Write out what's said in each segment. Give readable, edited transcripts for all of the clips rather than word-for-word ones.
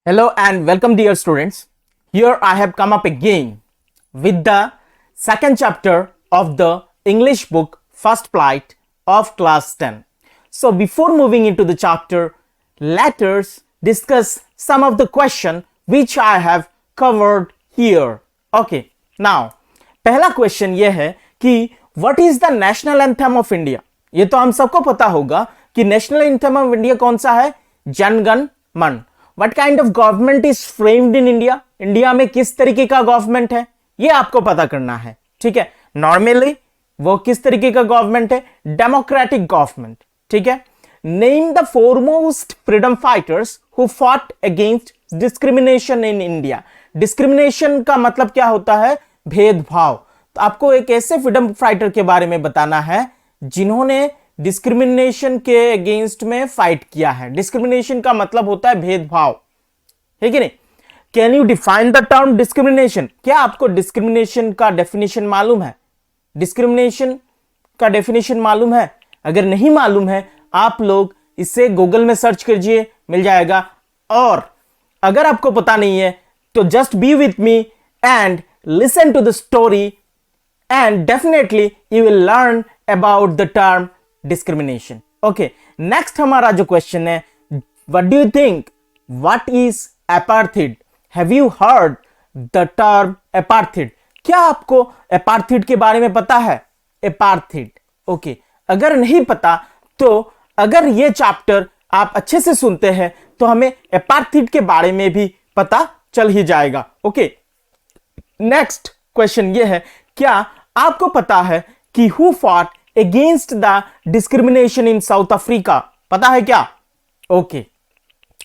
Hello and welcome, dear students. Here I have come up again with the second chapter of the English book First Flight of class 10. So before moving into the chapter, let us discuss some of the question which I have covered here. Okay, now पहला question ये है कि what is the national anthem of India. ये तो हम सबको पता होगा कि नेशनल एंथम ऑफ इंडिया कौन सा है, जनगण मन। What kind of government is framed in India, India में किस तरीके का गवर्नमेंट है ये आपको पता करना है। ठीक है, नॉर्मली वो किस तरीके का गवर्नमेंट है, डेमोक्रेटिक गवर्नमेंट। ठीक है, name the foremost freedom fighters who fought against discrimination in India. Discrimination का मतलब क्या होता है, भेदभाव। तो आपको एक ऐसे फ्रीडम फाइटर के बारे में बताना है जिन्होंने डिस्क्रिमिनेशन के अगेंस्ट में फाइट किया है। डिस्क्रिमिनेशन का मतलब होता है भेदभाव, है कि नहीं। Can you define the term discrimination. क्या आपको डिस्क्रिमिनेशन का डेफिनेशन मालूम है? डिस्क्रिमिनेशन का डेफिनेशन मालूम है? अगर नहीं मालूम है आप लोग इसे गूगल में सर्च कीजिए, मिल जाएगा। और अगर आपको पता नहीं है तो just be with me and listen to the story and definitely you will learn about the term discrimination. Okay, next हमारा जो question है, what do you think, what is apartheid? Have you heard the term apartheid? क्या आपको apartheid के बारे में पता है? apartheid, okay, अगर नहीं पता तो अगर ये चैप्टर आप अच्छे से सुनते हैं तो हमें apartheid के बारे में भी पता चल ही जाएगा। okay, नेक्स्ट क्वेश्चन ये है, क्या आपको पता है कि who fought against the discrimination in South Africa? पता है क्या? ओके,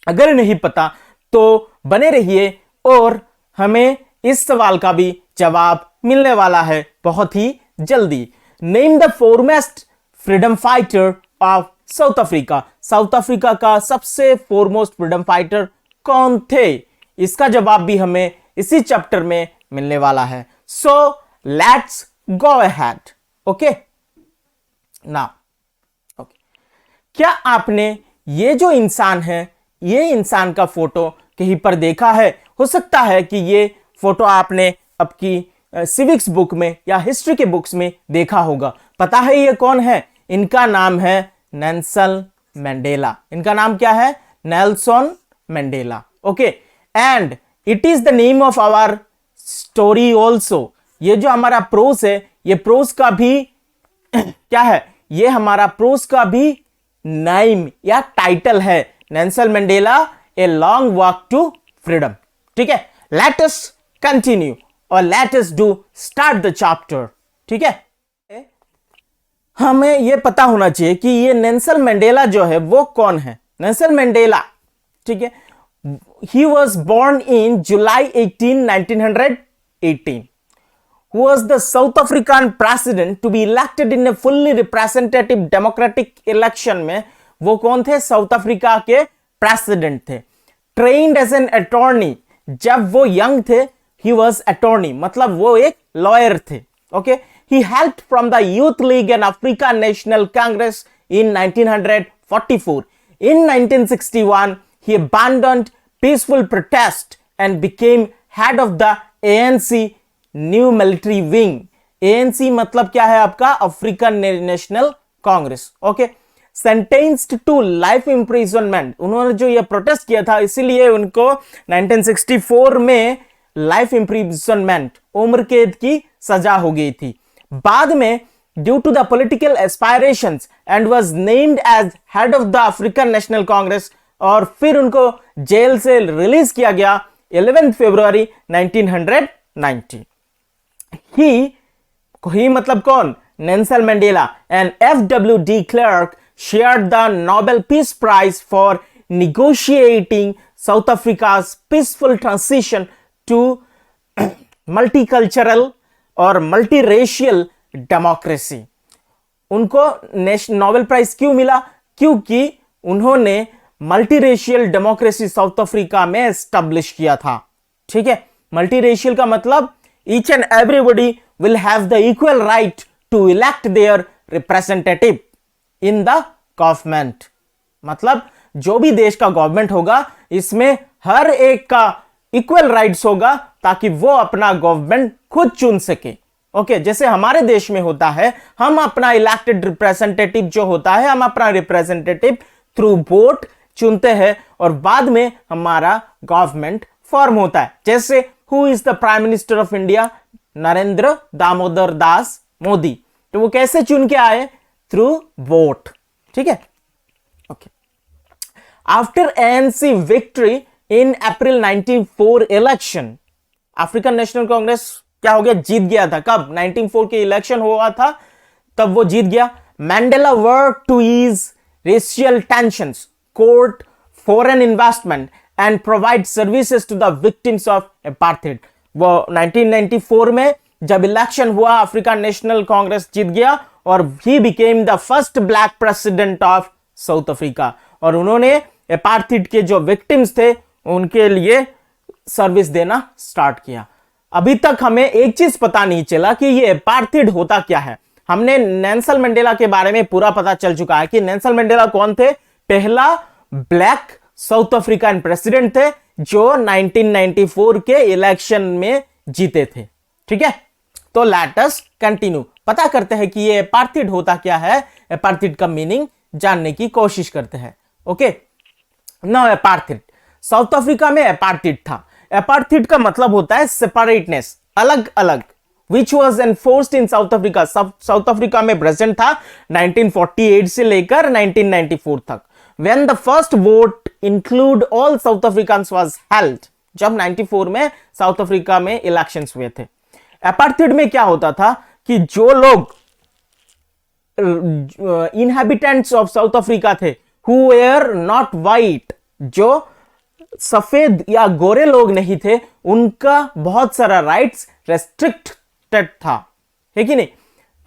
अगर नहीं पता तो बने रहिए और हमें इस सवाल का भी जवाब मिलने वाला है बहुत ही जल्दी। Name the foremost freedom fighter of south Africa. South Africa का सबसे फोरमोस्ट फ्रीडम फाइटर कौन थे? इसका जवाब भी हमें इसी चैप्टर में मिलने वाला है। So let's go ahead. Okay, now okay, क्या आपने ये जो इंसान है, ये इंसान का फोटो कहीं पर देखा है? हो सकता है कि ये फोटो आपने आपकी सिविक्स बुक में या हिस्ट्री के बुक्स में देखा होगा। पता है ये कौन है? इनका नाम है नेल्सन मंडेला। इनका नाम क्या है? Nelson Mandela. Okay, and it is the name of our story also. ये जो हमारा प्रोस है, ये प्रोस का भी क्या है, ये हमारा प्रोस का भी नाम या टाइटल है, Nelson Mandela a long walk to freedom. ठीक है, लेट अस कंटिन्यू और let us do start the chapter. ठीक है, हमें यह पता होना चाहिए कि ये नेल्सन मंडेला जो है वो कौन है। नेल्सन मंडेला, ठीक है, he was born in July 18, 1918, who was the South African president to be elected in a fully representative democratic election में वो कौन थे? साउथ अफ्रीका के प्रेसिडेंट थे। trained as an attorney, जब वो यंग थे he was attorney, मतलब वो एक लॉयर थे। okay, he helped from the Youth League and African National Congress in 1944. in 1961 he abandoned peaceful protest and became head of the ANC new military wing. ANC मतलब क्या है आपका? African National Congress. Okay, sentenced to life imprisonment, उन्होंने जो ये protest किया था इसीलिए उनको 1964 में लाइफ imprisonment, उम्र कैद की सजा हो गई थी। बाद में due to the political aspirations and was named as head of the African National Congress, और फिर उनको जेल से रिलीज किया गया 11 फरवरी 1990। ही मतलब कौन? Nelson Mandela and FW de Klerk shared the Nobel Peace Prize for negotiating South Africa's peaceful transition to multicultural और multiracial democracy। उनको नोबेल प्राइज क्यों मिला? क्योंकि उन्होंने मल्टीरेशियल डेमोक्रेसी साउथ अफ्रीका में एस्टेब्लिश किया था। ठीक है, मल्टीरेशियल का मतलब each and everybody will have the equal right to elect their representative in the government. मतलब जो भी देश का गवर्नमेंट होगा इसमें हर एक का इक्वल राइट्स होगा ताकि वो अपना गवर्नमेंट खुद चुन सके। ओके, जैसे हमारे देश में होता है, हम अपना इलेक्टेड रिप्रेजेंटेटिव जो होता है, हम अपना रिप्रेजेंटेटिव थ्रू वोट चुनते हैं और बाद में हमारा गवर्नमेंट फॉर्म होता है। जैसे who is the prime minister of India? Narendra Damodar Das Modi. तो वो कैसे चुन के आए? Through vote. ठीक है, okay. After ANC victory in April 1904 election, African National Congress क्या हो गया? जीत गया था। कब? 1904 के इलेक्शन हुआ था, तब वो जीत गया। Mandela work to ease racial tensions, court foreign investment and provide services to the victims of apartheid. वो 1994 में जब इलेक्शन हुआ, अफ्रीकन नेशनल कांग्रेस जीत गया और he became the first black president of south Africa. और उन्होंने अपार्थाइड के जो विक्टिम्स थे उनके लिए सर्विस देना स्टार्ट किया। अभी तक हमें एक चीज पता नहीं चला कि ये अपार्थाइड होता क्या है। हमने नेल्सन मंडेला के बारे में पूरा पता चल चुका है कि नेल्सन मंडेला कौन थे? पहला ब्लैक साउथ अफ्रीकन प्रेसिडेंट थे जो 1994 के इलेक्शन में जीते थे। ठीक है, तो लेट अस कंटिन्यू, पता करते हैं कि ये अपार्थाइड होता क्या है, अपार्थाइड का मीनिंग जानने की कोशिश करते हैं। Okay, now apartheid, south Africa में अपार्थाइड था। अपार्थाइड का मतलब होता है सेपरेटनेस, अलग अलग, which was enforced in South Africa. South Africa में प्रेजेंट था 1948 से लेकर 1994 तक। When the first vote include all South Africans was held, जब 94 में साउथ अफ्रीका में इलेक्शंस हुए थे। अपार्थाइड में क्या होता था कि जो लोग इनहेबिटेंट्स ऑफ साउथ अफ्रीका थे, who were not white, जो सफेद या गोरे लोग नहीं थे, उनका बहुत सारा राइट्स रेस्ट्रिक्टेड था, है कि नहीं?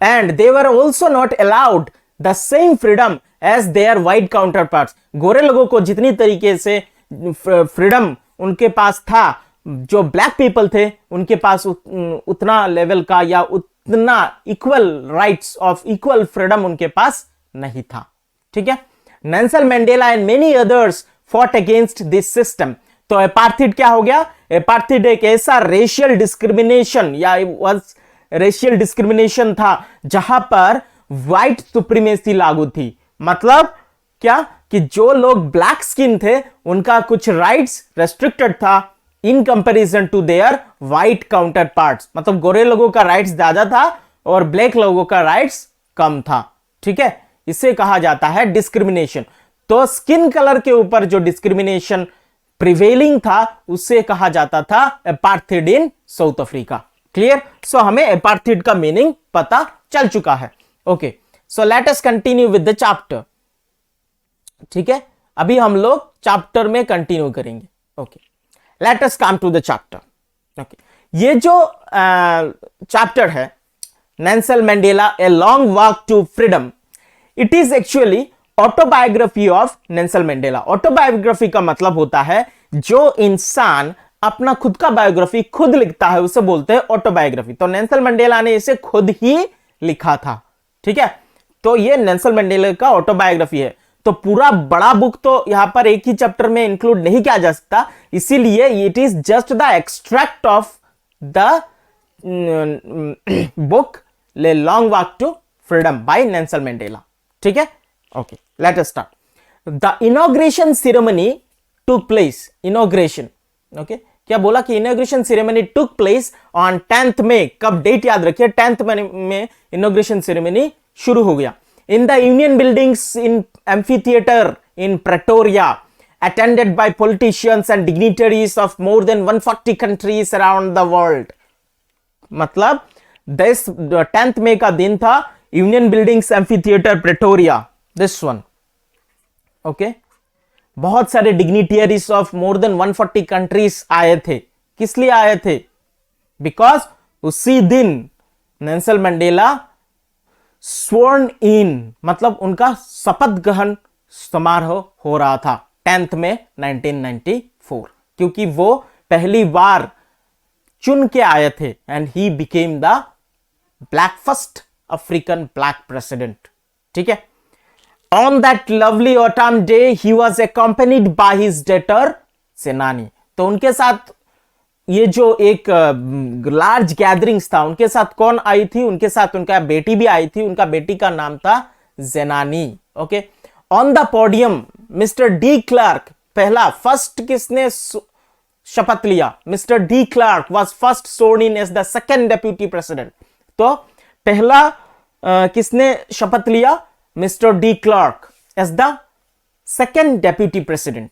And they were also not allowed the same freedom as their white counterparts. गोरे लोगों को जितनी तरीके से फ्रीडम उनके पास था, जो ब्लैक पीपल थे उनके पास उतना लेवल का या उतना equal rights of equal freedom उनके पास नहीं था। ठीक है, Nelson Mandela and many others fought against this system। तो अपार्थाइड क्या हो गया? अपार्थाइड एक ऐसा रेशियल डिस्क्रिमिनेशन या रेशियल डिस्क्रिमिनेशन था जहां पर व्हाइट सुप्रीमेसी लागू थी। मतलब क्या कि जो लोग ब्लैक स्किन थे उनका कुछ राइट्स रेस्ट्रिक्टेड था in comparison to their white counterparts. मतलब गोरे लोगों का राइट्स ज्यादा था और ब्लैक लोगों का राइट्स कम था। ठीक है, इसे कहा जाता है डिस्क्रिमिनेशन। तो स्किन कलर के ऊपर जो डिस्क्रिमिनेशन प्रिवेलिंग था उसे कहा जाता था apartheid in South Africa. Clear? So हमें अपार्थाइड का मीनिंग पता चल चुका है। Okay, so let us continue with the chapter. ठीक है, अभी हम लोग चैप्टर में कंटिन्यू करेंगे। Okay, let us come to the chapter. Okay, ये जो चैप्टर है Nelson Mandela a long walk to freedom, it is actually autobiography of Nelson Mandela. Autobiography का मतलब होता है जो इंसान अपना खुद का बायोग्राफी खुद लिखता है उसे बोलते हैं ऑटोबायोग्राफी। तो नेल्सन मंडेला ने इसे खुद ही लिखा था। ठीक है, तो ये नेल्सन मंडेला का ऑटोबायोग्राफी है। तो पूरा बड़ा बुक तो यहां पर एक ही चैप्टर में इंक्लूड नहीं किया जा सकता, इसीलिए it is just the extract of the book ले long walk to freedom by Nelson Mandela. ठीक है, okay, let us start. The inauguration ceremony took place, inauguration, okay, क्या बोला कि inauguration ceremony took place on 10th May. कब? Date याद रखिए, 10th मई में इनॉग्रेशन सेरेमनी शुरू हो गया। In the union buildings in amphitheatre in Pretoria, attended by politicians and dignitaries of more than 140 countries around the world। मतलब 10th मई का दिन था, union buildings amphitheatre Pretoria, this one. Okay, बहुत सारे डिग्निटेरियस ऑफ मोर देन 140 कंट्रीज आए थे। किस लिए आए थे? बिकॉज उसी दिन नेल्सन मंडेला स्वर्न इन, मतलब उनका शपथ ग्रहण समारोह हो रहा था 10th में 1994, क्योंकि वो पहली बार चुन के आए थे and he became the black first African black president. ठीक है, on that lovely autumn day he was accompanied by his daughter सेनानी। तो उनके साथ ये जो एक लार्ज गैदरिंग्स था, उनके साथ कौन आई थी? उनके साथ उनका बेटी भी आई थी। उनका बेटी का नाम था Zenani. Okay, on the podium mister de Klerk, पहला फर्स्ट किसने शपथ लिया? Mister de Klerk was first sworn in as the second deputy president. तो पहला किसने शपथ लिया? Mister de Klerk as the second deputy president.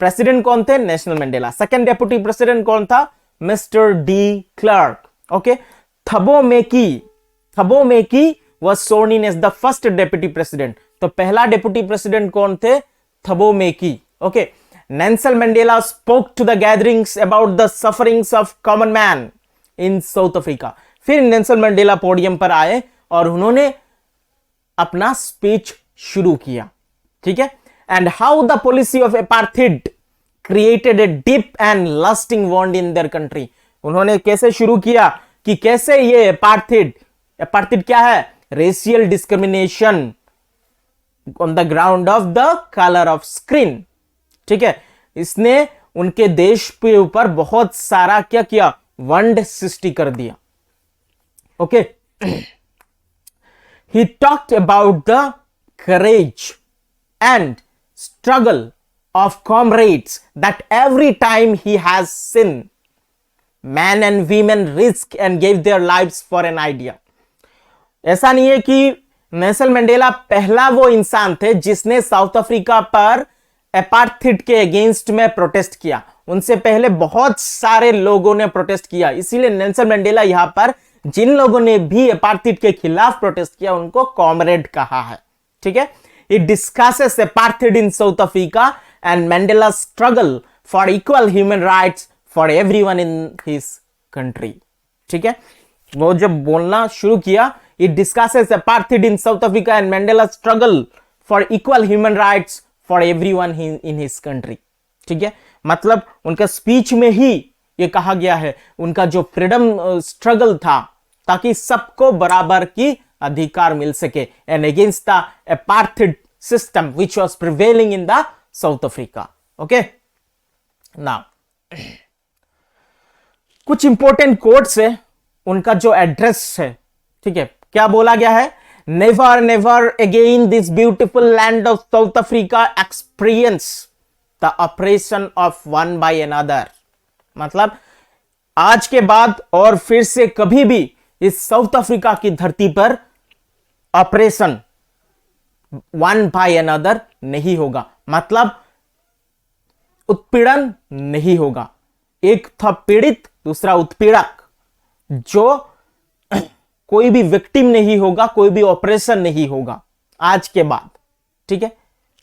President कौन थे? Nelson Mandela. Second deputy president कौन था? Mister de Klerk. Okay, Thabo Mbeki was sworn in as the first deputy president। तो पहला डेप्यूटी प्रेसिडेंट कौन थे? Thabo Mbeki. Okay, Nelson Mandela spoke to the gatherings about the sufferings of common man in south Africa. फिर Nelson Mandela podium पर आए और उन्होंने अपना स्पीच शुरू किया। ठीक है, and how the policy of apartheid created a deep and lasting wound in their country। उन्होंने कैसे शुरू किया कि कैसे ये अपार्थीड क्या है? Racial discrimination on the ground of the colour of skin. ठीक है, इसने उनके देश के ऊपर बहुत सारा क्या किया? वंड सृष्टि कर दिया। Okay, he talked about the courage and struggle of comrades that every time he has seen men and women risk and gave their lives for an idea। ऐसा नहीं है कि नेल्सन मंडेला पहला वो इंसान थे जिसने साउथ अफ्रीका पर अपार्थीड के अगेंस्ट में प्रोटेस्ट किया। उनसे पहले बहुत सारे लोगों ने प्रोटेस्ट किया। इसीलिए नेल्सन मंडेला यहां पर जिन लोगों ने भी अपार्थीड के खिलाफ प्रोटेस्ट किया उनको कॉमरेड कहा है। ठीक है, It discusses apartheid in South Africa and Mandela's struggle for equal human rights for everyone in his country। ठीक है, वो जब बोलना शुरू किया, it discusses apartheid in South Africa and Mandela's struggle for equal human rights for everyone in his country। ठीक है, मतलब उनका स्पीच में ही ये कहा गया है उनका जो फ्रीडम स्ट्रगल था ताकि सबको बराबर की अधिकार मिल सके and against the apartheid system which was prevailing in the South Africa। Okay, now कुछ इंपॉर्टेंट कोट्स है, उनका जो एड्रेस है। ठीक है, क्या बोला गया है? Never never again this beautiful land of south Africa experience the operation of one by another. मतलब आज के बाद और फिर से कभी भी इस साउथ अफ्रीका की धरती पर ऑपरेशन वन बाय अनदर नहीं होगा। मतलब उत्पीड़न नहीं होगा। एक था पीड़ित, दूसरा उत्पीड़क। जो कोई भी विक्टिम नहीं होगा, कोई भी ऑपरेशन नहीं होगा आज के बाद। ठीक है,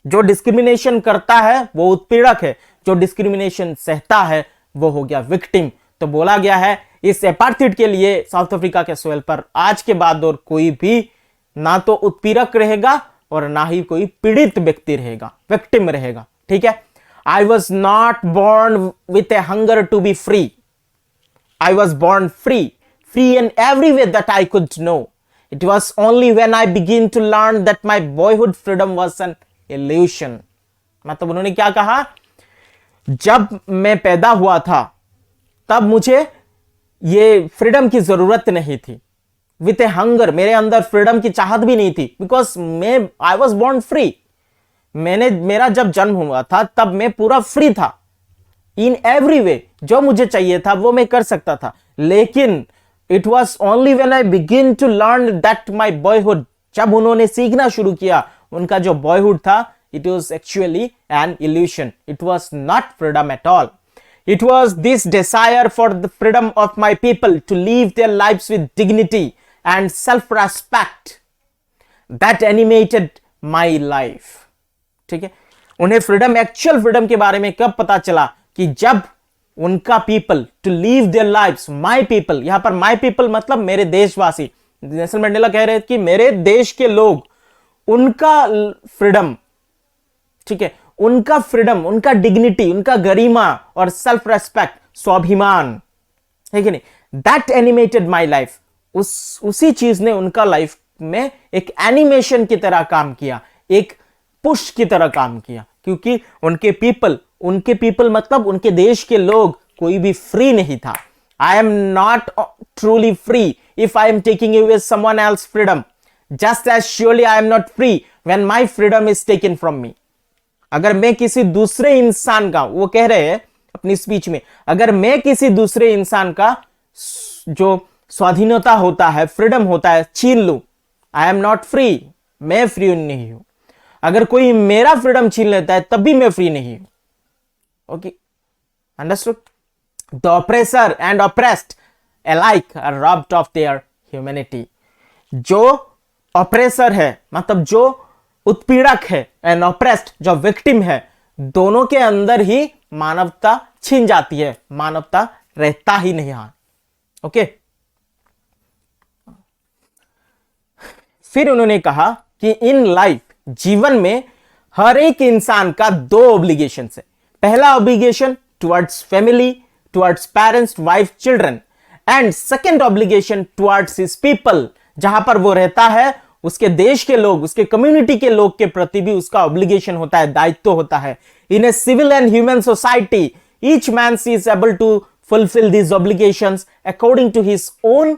जो डिस्क्रिमिनेशन करता है वो उत्पीड़क है, जो डिस्क्रिमिनेशन सहता है वो हो गया विक्टिम। तो बोला गया है इस अपार्थीड के लिए साउथ अफ्रीका के सोइल पर आज के बाद और कोई भी ना तो उत्पीड़क रहेगा और ना ही कोई पीड़ित व्यक्ति रहेगा, विक्टिम रहेगा। ठीक है, I was not born with a hunger to be free। I was born free in every way that I could know। It was only when I began to learn that my boyhood freedom was an illusion। मतलब उन्होंने क्या कहा? जब मैं पैदा हुआ था तब मुझे ये फ्रीडम की जरूरत नहीं थी। विथ ए हंगर, मेरे अंदर फ्रीडम की चाहत भी नहीं थी। Because I was born free. मेरा जब जन्म हुआ था तब मैं पूरा फ्री था इन एवरी वे। जो मुझे चाहिए था वो मैं कर सकता था। लेकिन it was only when I begin to learn that my boyhood, जब उन्होंने सीखना शुरू किया उनका जो बॉयहुड था, it was actually an illusion. It was not freedom at all. It was this desire for the freedom of my people to live their lives with dignity and self-respect that animated my life। ठीक है, उन्हें freedom, actual freedom के बारे में कब पता चला? कि जब उनका people to leave their lives, my people, यहां पर माय पीपल मतलब मेरे देशवासी। नेल्सन मंडेला कह रहे थे कि मेरे देश के लोग, उनका फ्रीडम, ठीक है, उनका फ्रीडम, उनका डिग्निटी, उनका गरिमा और सेल्फ रेस्पेक्ट, स्वाभिमान है कि नहीं, दैट एनिमेटेड माई लाइफ। उसी चीज ने उनका लाइफ में एक एनिमेशन की तरह काम किया, एक पुश की तरह काम किया। क्योंकि उनके पीपल मतलब उनके देश के लोग कोई भी फ्री नहीं था. I am not truly free if I am taking away someone else freedom, just as surely I am not free when my freedom is taken from me. अगर मैं किसी दूसरे इंसान का, वो कह रहे हैं अपनी स्पीच में, अगर मैं किसी दूसरे इंसान का जो स्वाधीनता होता है, फ्रीडम होता है, छीन लूं, आई एम नॉट फ्री, मैं फ्री नहीं हूं. अगर कोई मेरा फ्रीडम छीन लेता है तब भी मैं फ्री नहीं हूं. Okay, understood? The oppressor and oppressed alike are robbed of their humanity. जो ऑप्रेसर है मतलब जो उत्पीड़क है, एंड ऑप्रेस्ड जो विक्टिम है, दोनों के अंदर ही मानवता छिन जाती है, मानवता रहता ही नहीं. हाँ, ओके. फिर उन्होंने कहा कि इन लाइफ, जीवन में हर एक इंसान का 2 ऑब्लिगेशन है. पहला obligation towards family, towards parents, wife, children, and second obligation towards his people, जहां पर वो रहता है उसके देश के लोग, उसके कम्युनिटी के लोग के प्रति भी उसका ऑब्लिगेशन होता है, दायित्व होता है. In a civil and human society each man is able to fulfil these obligations according to his own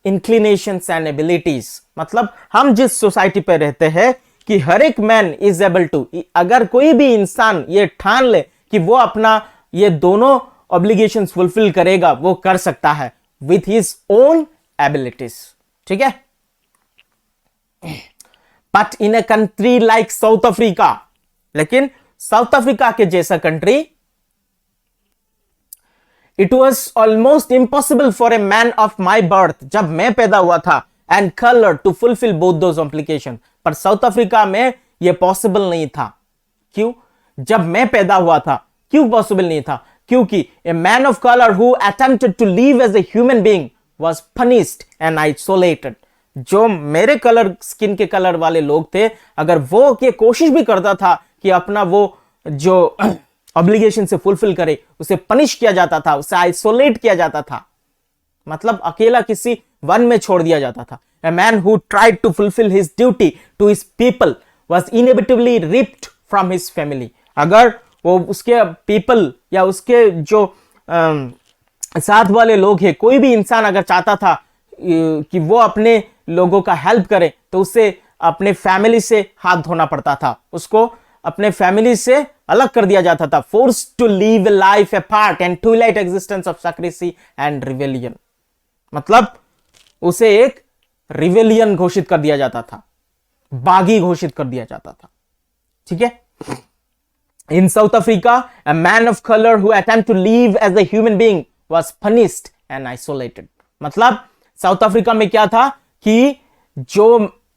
inclinations and abilities. मतलब हम जिस सोसाइटी पर रहते हैं कि हर एक मैन इज एबल टू, अगर कोई भी इंसान ये ठान ले कि वो अपना ये दोनों ऑब्लिगेशंस फुलफिल करेगा, वो कर सकता है विथ हिज ओन एबिलिटीज. ठीक है? But in a country like South Africa, लेकिन साउथ अफ्रीका के जैसा country, it was almost impossible for a man of my birth, जब मैं पैदा हुआ था, and colour to fulfil both those obligation. पर साउथ अफ्रीका में यह पॉसिबल नहीं था. क्यों? जब मैं पैदा हुआ था, क्यों पॉसिबल नहीं था? क्योंकि a man of colour who attempted to live as a human being was punished and isolated. जो मेरे कलर, स्किन के कलर वाले लोग थे, अगर वो ये कोशिश भी करता था कि अपना वो जो ऑब्लिगेशन से फुलफिल करे, उसे पनिश किया जाता था, उसे आइसोलेट किया जाता था, मतलब अकेला किसी वन में छोड़ दिया जाता था. A man who tried to fulfill his duty to his people was inevitably ripped from his family. अगर वो उसके पीपल या उसके जो साथ वाले लोग हैं, कोई भी इंसान अगर चाहता था कि वो अपने लोगों का हेल्प करे, तो उसे अपने फैमिली से हाथ धोना पड़ता था, उसको अपने फैमिली से अलग कर दिया जाता था. Forced to live a life apart and twilight existence of secrecy and rebellion. मतलब उसे एक रिवेलियन घोषित कर दिया जाता था, बागी घोषित कर दिया जाता था. ठीक है? In South Africa a man of colour who attempt to live as a human being was punished and isolated. मतलब साउथ अफ्रीका में क्या था कि जो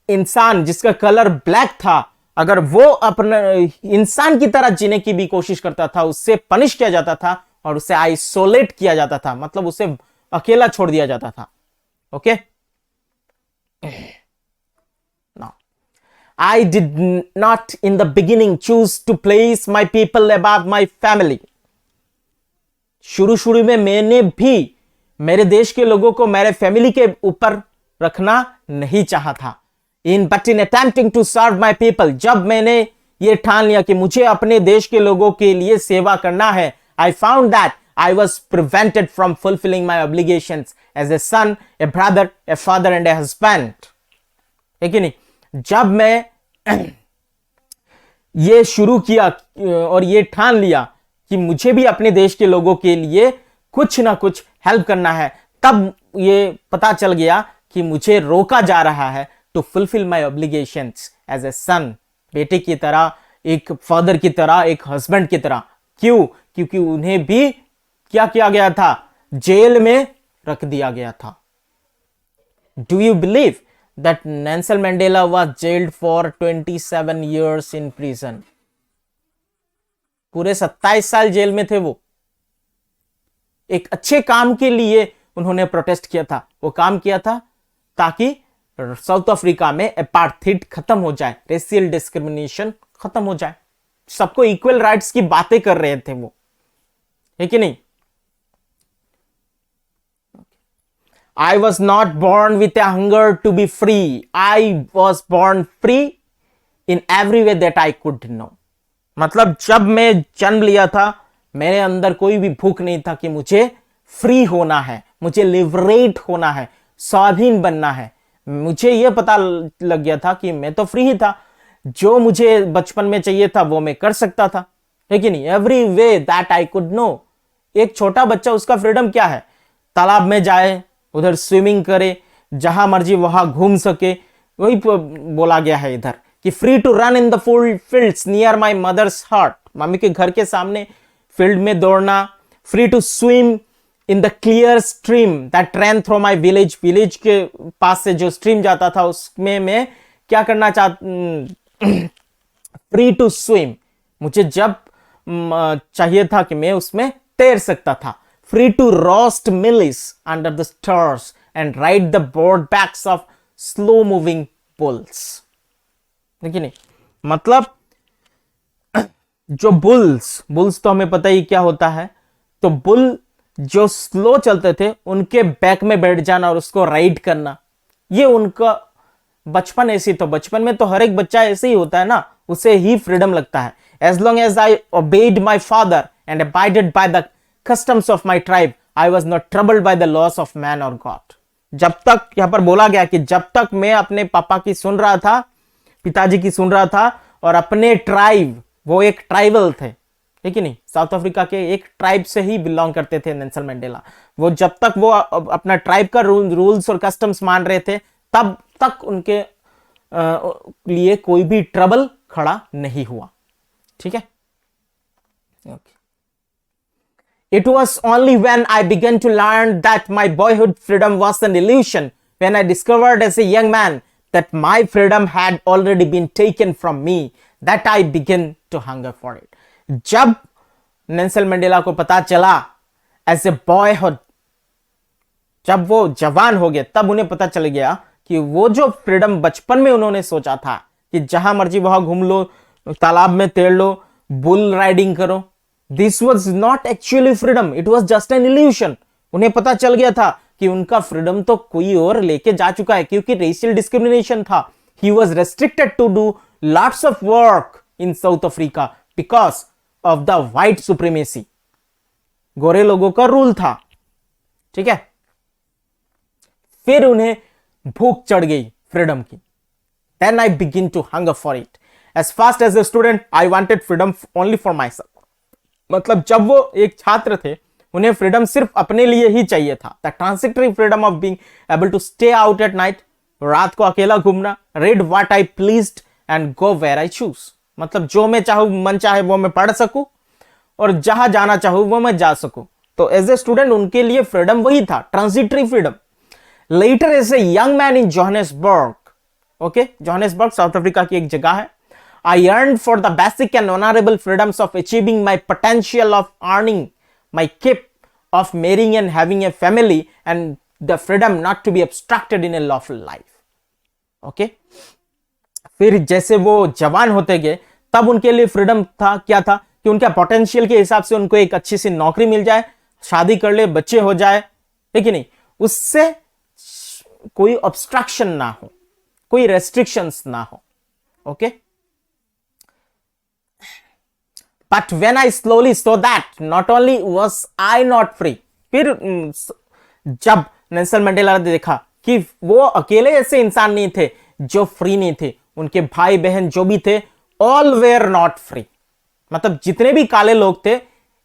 इंसान जिसका कलर ब्लैक था, अगर वो अपने इंसान की तरह जीने की भी कोशिश करता था, उससे पनिश किया जाता था और उसे आइसोलेट किया जाता था, मतलब उसे अकेला छोड़ दिया जाता था. Okay? Now, I did not in the beginning choose to place my people above my family. शुरू में मैंने भी मेरे देश के लोगों को मेरे फैमिली के ऊपर रखना नहीं चाहा था. But in attempting to serve my people, जब मैंने ये ठान लिया कि मुझे अपने देश के लोगों के लिए सेवा करना है, I found that I was prevented from fulfilling my obligations as a son, a brother, a father and a husband. है कि नहीं? जब मैं ये शुरू किया और ये ठान लिया कि मुझे भी अपने देश के लोगों के लिए कुछ ना कुछ हेल्प करना है, तब ये पता चल गया कि मुझे रोका जा रहा है to fulfil my obligations as a son, बेटे की तरह, एक फादर की तरह, एक हस्बैंड की तरह. क्यों? क्योंकि उन्हें भी क्या किया गया था? जेल में रख दिया गया था. Do you believe that Nelson Mandela was gelled for 27 years in prison? पूरे 27 साल जेल में थे वो. एक अच्छे काम के लिए उन्होंने प्रोटेस्ट किया था. वो काम किया था ताकि साउथ अफ्रीका में अपार्थाइड खत्म हो जाए, रेशियल डिस्क्रिमिनेशन खत्म हो जाए, सबको इक्वल राइट्स की बातें कर रहे थे वो. है कि नहीं? I was not born with a hunger to be free. I was born free in every way that I could know. मतलब जब मैं जन्म लिया था मेरे अंदर कोई भी भूख नहीं था कि मुझे फ्री होना है, मुझे लिबरेट होना है, स्वाधीन बनना है। मुझे यह पता लग गया था कि मैं तो फ्री ही था, जो मुझे बचपन में चाहिए था वो मैं कर सकता था, है कि नहीं। Every way that I could know. एक छोटा बच्चा, उसका फ्रीडम क्या है? तालाब में जाए, उधर स्विमिंग करे, जहां मर्जी वहां घूम सके। वही बोला गया है इधर कि free to run in the fields near my mother's heart, mummy के घर के सामने फील्ड में दौड़ना। Free to swim in the clear stream that ran through my village, village के पास से जो स्ट्रीम जाता था उसमें मैं क्या करना फ्री टू स्विम, मुझे जब चाहिए था कि मैं उसमें तैर सकता था। Free to roast mealies under the stars and ride the broad backs of slow moving bulls, देखिए नहीं। मतलब जो बुल्स तो हमें पता ही क्या होता है। तो बुल जो स्लो चलते थे उनके बैक में बैठ जाना और उसको राइड करना, ये उनका बचपन ऐसी। तो बचपन में तो हर एक बच्चा ऐसे ही होता है ना, उसे ही फ्रीडम लगता है। As long as I obeyed my father and abided by the customs of my tribe I was not troubled by the laws of man or God. जब तक, यहां पर बोला गया कि जब तक मैं अपने पापा की सुन रहा था, पिताजी की सुन रहा था, और अपने ट्राइब, वो एक ट्राइबल थे, ठीक है नहीं, साउथ अफ्रीका के एक ट्राइब से ही बिलोंग करते थे नेल्सन मंडेला। वो जब तक वो अपना ट्राइब का रूल्स और कस्टम्स मान रहे थे, तब तक उनके लिए कोई भी ट्रबल खड़ा नहीं हुआ, ठीक है। It was only when I began to learn that my boyhood freedom was an illusion, when I discovered as a young man that my freedom had already been taken from me, that I began to hunger for it. जब Nelson Mandela को पता चला as a boyhood, जब वो जवान हो गए, तब उन्हें पता चल गया कि वो जो फ्रीडम बचपन में उन्होंने सोचा था कि जहां मर्जी वहां घूम लो, तालाब में तैर लो, बुल राइडिंग करो, this was not actually freedom, it was just an illusion. उन्हें पता चल गया था कि उनका फ्रीडम तो कोई और लेके जा चुका है, क्योंकि रेशियल डिस्क्रिमिनेशन था। He was restricted to do lots of work in South Africa because of the white supremacy. गोरे लोगों का रूल था, ठीक है। फिर उन्हें भूख चढ़ गई फ्रीडम की। Then I begin to hunger for it. As fast as a student, I wanted freedom only for myself. मतलब जब वो एक छात्र थे, उन्हें फ्रीडम सिर्फ अपने लिए ही चाहिए था। The transitory freedom of being able to stay out at night, रात को अकेला घूमना, read what I pleased and go where I choose. मतलब जो मैं चाहूँ, मन चाहे वो मैं पढ़ सकूं, और जहां जाना चाहूँ वो मैं जा सकूं। तो एज ए स्टूडेंट उनके लिए फ्रीडम वही था, transitory freedom. Later as a young man in Johannesburg, okay, Johannesburg south Africa की एक जगह है, I yearned for the basic and honorable freedoms of achieving my potential, of earning my keep, of marrying and having a family, and the freedom not to be obstructed in a lawful life. Okay? फिर जैसे वो जवान होते गए, तब उनके लिए freedom था, क्या था कि उनके पोटेंशियल के हिसाब से उनको एक अच्छी सी नौकरी मिल जाए, शादी कर ले, बच्चे हो जाए, ठीक है नहीं, उससे कोई ऑब्स्ट्रक्शन ना हो, कोई रेस्ट्रिक्शंस ना हो। Okay, but when I slowly so that not only was I not free, फिर जब नेल्सन मंडेला ने देखा कि वो अकेले ऐसे इंसान नहीं थे जो फ्री नहीं थे, उनके भाई बहन जो भी थे, ऑल वेयर नॉट फ्री। मतलब जितने भी काले लोग थे,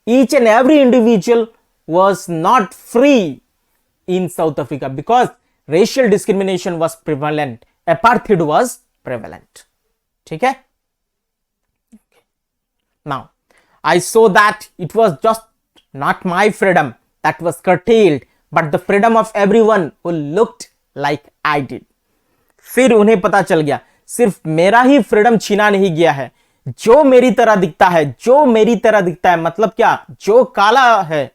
each and every individual was not free in South Africa because racial discrimination was prevalent, apartheid was prevalent, ठीक है। Now I saw that it was just not my freedom that was curtailed, but the freedom of everyone who looked like I did. फिर उन्हें पता चल गया सिर्फ मेरा ही freedom छीना नहीं गया है, जो मेरी तरह दिखता है, जो मेरी तरह दिखता है, मतलब क्या, जो काला है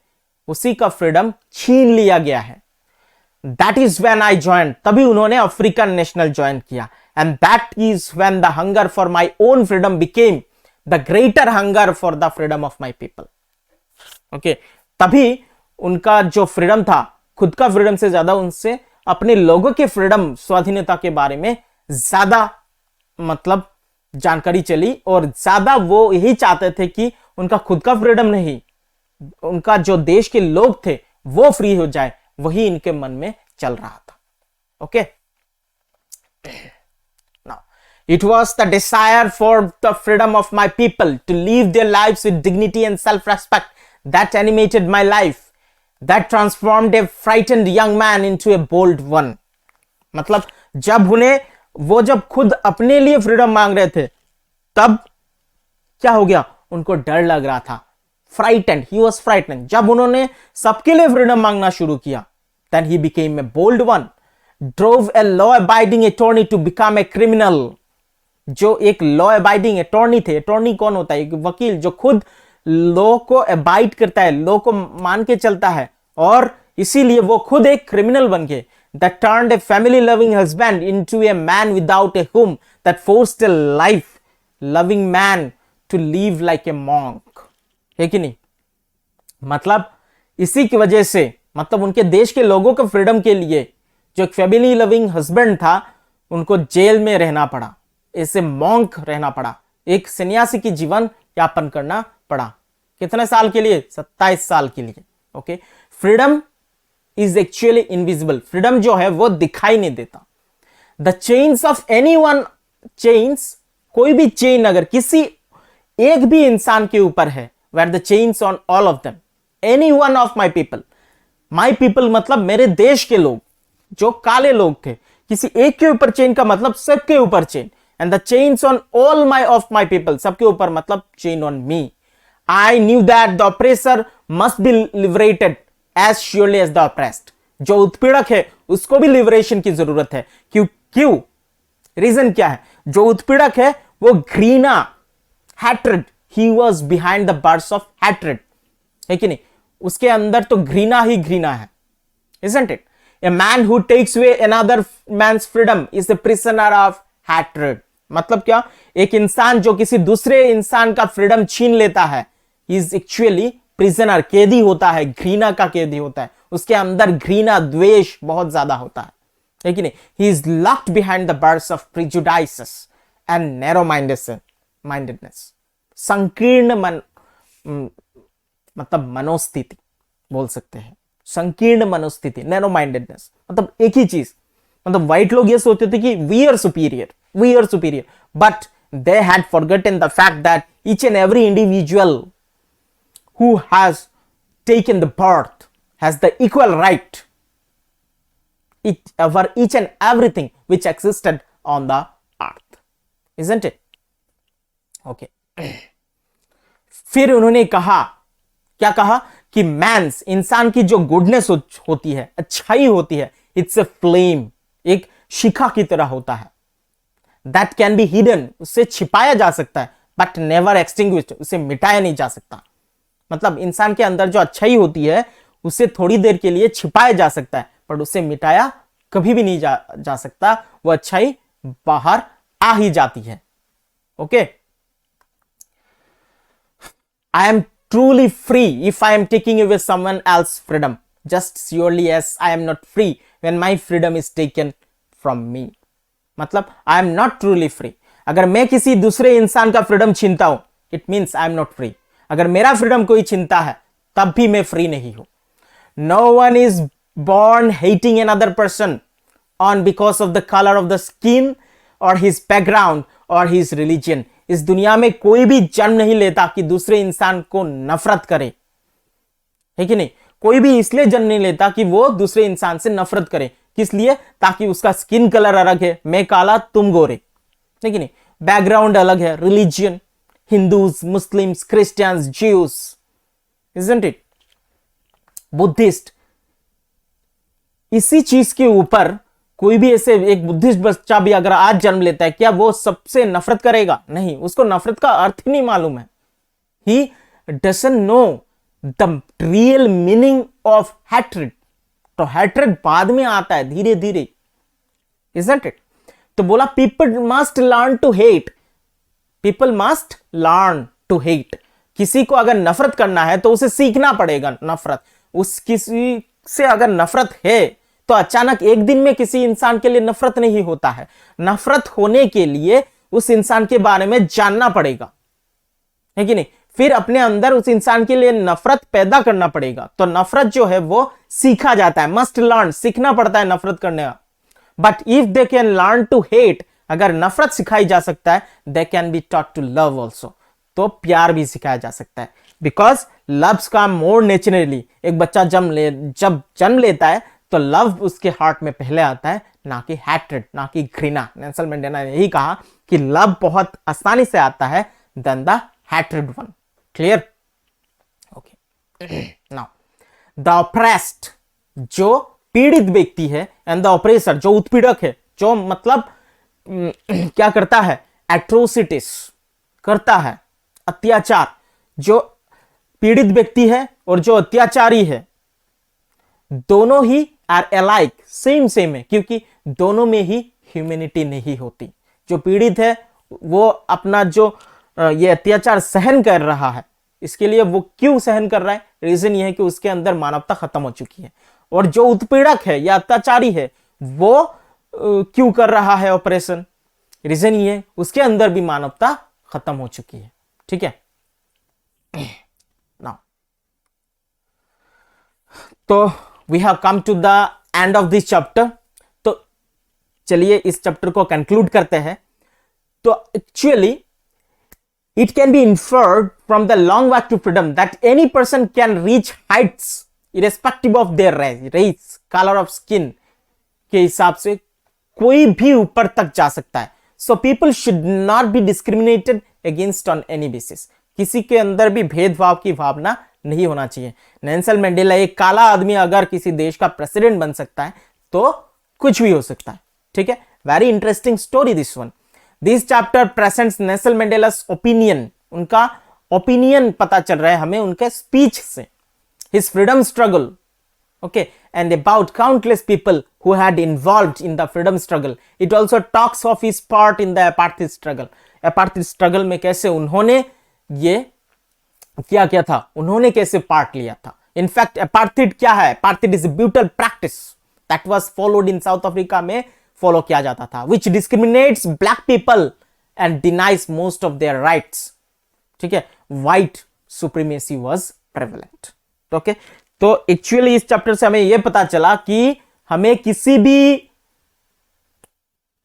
उसी का फ्रीडम छीन लिया गया है। That is when I joined, तभी उन्होंने अफ्रीकन नेशनल ज्वाइन किया, and that is when the hunger for my own freedom became the greater hunger for the freedom of my people. Okay, तभी उनका जो फ्रीडम था, खुद का फ्रीडम से ज्यादा उनसे अपने लोगों के फ्रीडम, स्वाधीनता के बारे में ज्यादा मतलब जानकारी चली और ज्यादा वो यही चाहते थे कि उनका खुद का फ्रीडम नहीं, उनका जो देश के लोग थे वो फ्री हो जाए, वही इनके मन में चल रहा था। Okay, now it was the desire for the freedom of my people to live their lives with dignity and self-respect that animated my life, that transformed a frightened young man into a bold one। मतलब जब खुद अपने लिए freedom मांग रहे थे, तब क्या हो गया, उनको डर लग रहा था। Frightened, he was frightened. जब उन्होंने सबके लिए फ्रीडम मांगना शुरू किया, then he became a bold one, drove a law abiding attorney to become a criminal. जो एक लॉ अबाइडिंग अटॉर्नी थे, अटॉर्नी कौन होता है, एक वकील जो खुद लॉ को अबाइड करता है, लॉ को मान के चलता है, और इसीलिए वो खुद एक क्रिमिनल बन गए। That turned a family loving husband into a man without a home, that forced a life loving man to live like a monk। है कि नहीं? मतलब इसी की वजह से, मतलब उनके देश के लोगों के फ्रीडम के लिए जो एक फैमिली लविंग हस्बैंड था, उनको जेल में रहना पड़ा, ऐसे मॉन्क रहना पड़ा, एक सन्यासी की जीवन यापन करना पड़ा। कितने साल के लिए? 27 साल के लिए। Okay, freedom is actually invisible. Freedom जो है वो दिखाई नहीं देता। The chains of any one, chains, कोई भी चेन अगर किसी एक भी इंसान के ऊपर है, where the chains on all of them, any one of my people. My people मतलब मेरे देश के लोग, जो काले लोग थे, किसी एक के ऊपर चेन का मतलब सबके ऊपर chain. And the chains on all my of my people, सबके ऊपर मतलब chain on me. I knew that the oppressor must be liberated as surely as the oppressed। जो उत्पीड़क है उसको भी लिबरेशन की जरूरत है। क्यों? रीजन क्या है? जो उत्पीड़क है वो घृणा, hatred, he was behind the bars of hatred, है कि नहीं? उसके अंदर तो घृणा ही घृणा है, isn't it? A man who takes away another man's freedom is a prisoner of hatred। मतलब क्या? एक इंसान जो किसी दूसरे इंसान का फ्रीडम छीन लेता है, is actually प्रिजनर, कैदी होता है, घृणा का कैदी होता है, उसके अंदर घृणा, द्वेष बहुत ज्यादा होता है कि नहीं? He is locked behind the bars of prejudices and narrow mindedness. संकीर्ण मतलब मनोस्थिति बोल सकते हैं, संकीर्ण मनोस्थिति, नैरो माइंडेडनेस मतलब एक ही चीज। मतलब व्हाइट लोग ये सोचते थे कि we are superior, but they had forgotten the fact that each and every individual who has taken the birth has the equal right over each and everything which existed on the earth, isn't it? Okay। फिर उन्होंने कहा, क्या कहा? कि men's, इंसान की जो goodness होती है, अच्छाई होती है, इट्स ए फ्लेम, एक शिखा की तरह होता है, दैट कैन बी हिडन, उससे छिपाया जा सकता है, बट नेवर एक्सटिंग्विश्ड, उसे मिटाया नहीं जा सकता। मतलब इंसान के अंदर जो अच्छाई होती है उसे थोड़ी देर के लिए छिपाया जा सकता है, पर उसे मिटाया कभी भी नहीं जा सकता। वो अच्छाई बाहर आ ही जाती है। Okay, I am truly free if I am taking away someone else freedom, just surely as I am not free when my freedom is taken from me. मतलब I am not truly free. अगर मैं किसी दूसरे इंसान का freedom छीनता हूं, it means I am not free. अगर मेरा फ्रीडम कोई छीनता है, तब भी मैं फ्री नहीं हूं। No one is born hating another person on because of the colour of the skin और हिज बैकग्राउंड और हिज रिलीजन। इस दुनिया में कोई भी जन्म नहीं लेता कि दूसरे इंसान को नफरत करे, है कि नहीं? कोई भी इसलिए जन्म नहीं लेता कि वो दूसरे इंसान से नफरत करे। किस लिए? ताकि उसका स्किन कलर अलग है, मैं काला तुम गोरे, है कि नहीं? बैकग्राउंड अलग है, religion, Hindus, Muslims, Christians, Jews, isn't it? Buddhist. इसी चीज के ऊपर कोई भी ऐसे एक बुद्धिस्ट बच्चा भी अगर आज जन्म लेता है, क्या वो सबसे नफरत करेगा? नहीं, उसको नफरत का अर्थ ही नहीं मालूम है। He doesn't know the real meaning of hatred। तो hatred बाद में आता है धीरे धीरे, isn't it? तो बोला people must learn to hate। People must learn to hate। किसी को अगर नफरत करना है तो उसे सीखना पड़ेगा नफरत। उस किसी से अगर नफरत है तो अचानक एक दिन में किसी इंसान के लिए नफरत नहीं होता है। नफरत होने के लिए उस इंसान के बारे में जानना पड़ेगा, है कि नहीं। फिर अपने अंदर उस इंसान के लिए नफरत पैदा करना पड़ेगा। तो नफरत जो है वो सीखा जाता है, मस्ट लर्न, सीखना पड़ता है नफरत करने का। But if they can learn to hate, अगर नफरत सिखाई जा सकता है, they can be taught to love also, तो प्यार भी सिखाया जा सकता है। बिकॉज लव्स का मोर नेचुरली, एक बच्चा जब जन्म लेता है तो लव उसके हार्ट में पहले आता है, ना कि हैट्रेड, ना कि घृणा। नेल्सन मंडेला ने यही कहा कि लव बहुत आसानी से आता है then the hatred one. Clear? Okay. Now the oppressed, जो पीड़ित व्यक्ति है, एंड द ऑपरेसर, जो उत्पीड़क है, जो मतलब क्या करता है, एट्रोसिटीज करता है, अत्याचार। जो पीड़ित व्यक्ति है और जो अत्याचारी है, दोनों ही आर अलाइक, सेम है, क्योंकि दोनों में ही ह्यूमैनिटी नहीं होती। जो पीड़ित है वो अपना जो ये अत्याचार सहन कर रहा है, इसके लिए वो क्यों सहन कर रहा है, रीजन ये है कि उसके अंदर मानवता खत्म हो चुकी है। और जो उत्पीड़क है या अत्याचारी है, वो क्यों कर रहा है ऑपरेशन, रीजन ये है उसके अंदर भी मानवता खत्म हो चुकी है। ठीक है। नाउ तो we have come to the end of this chapter. तो चलिए इस चैप्टर को कंक्लूड करते हैं। तो actually it can be inferred from the long walk to freedom that any person can reach heights irrespective of their race, color of skin के हिसाब से कोई भी ऊपर तक जा सकता है। So people should not be discriminated against on any basis। किसी के अंदर भी भेदभाव की भावना नहीं होना चाहिए। नेल्सन मंडेला, एक काला आदमी अगर किसी देश का प्रेसिडेंट बन सकता है तो कुछ भी हो सकता है। ठीक है, very interesting story this one. This chapter presents Nelson Mandela's opinion, उनका ओपिनियन पता चल रहा है हमें उनके स्पीच से, his freedom struggle, okay, and about countless people who had involved in the freedom struggle. It also talks of his part in the apartheid struggle. apartheid struggle में कैसे उन्होंने ये क्या किया था, उन्होंने कैसे पार्ट लिया था। In fact, apartheid क्या है? Apartheid is a brutal practice that was followed in South Africa में फॉलो किया जाता था, which discriminates black people and denies most of their rights. ठीक है, white supremacy was prevalent. Okay, तो एक्चुअली इस चैप्टर से हमें यह पता चला कि हमें किसी भी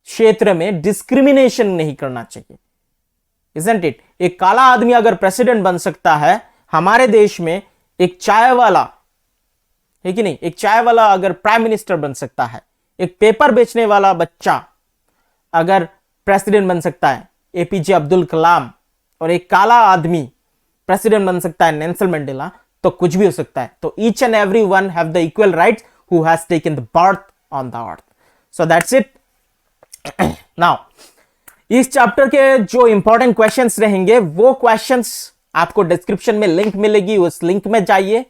क्षेत्र में डिस्क्रिमिनेशन नहीं करना चाहिए, isn't it? एक काला आदमी अगर प्रेसिडेंट बन सकता है हमारे देश में, एक चाय वाला है कि नहीं, एक चाय वाला अगर प्राइम मिनिस्टर बन सकता है, एक पेपर बेचने वाला बच्चा अगर प्रेसिडेंट बन सकता है, एपीजे अब्दुल कलाम, और एक काला आदमी प्रेसिडेंट बन सकता है, नेल्सन मंडेला, तो कुछ भी हो सकता है। तो each and every one have the equal rights who has taken the birth on the earth. So that's it. Now इस चैप्टर के जो इंपॉर्टेंट क्वेश्चंस रहेंगे वो क्वेश्चंस आपको डिस्क्रिप्शन में लिंक मिलेगी, उस लिंक में जाइए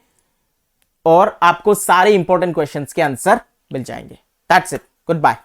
और आपको सारे इंपॉर्टेंट क्वेश्चंस के आंसर मिल जाएंगे। That's it. Goodbye.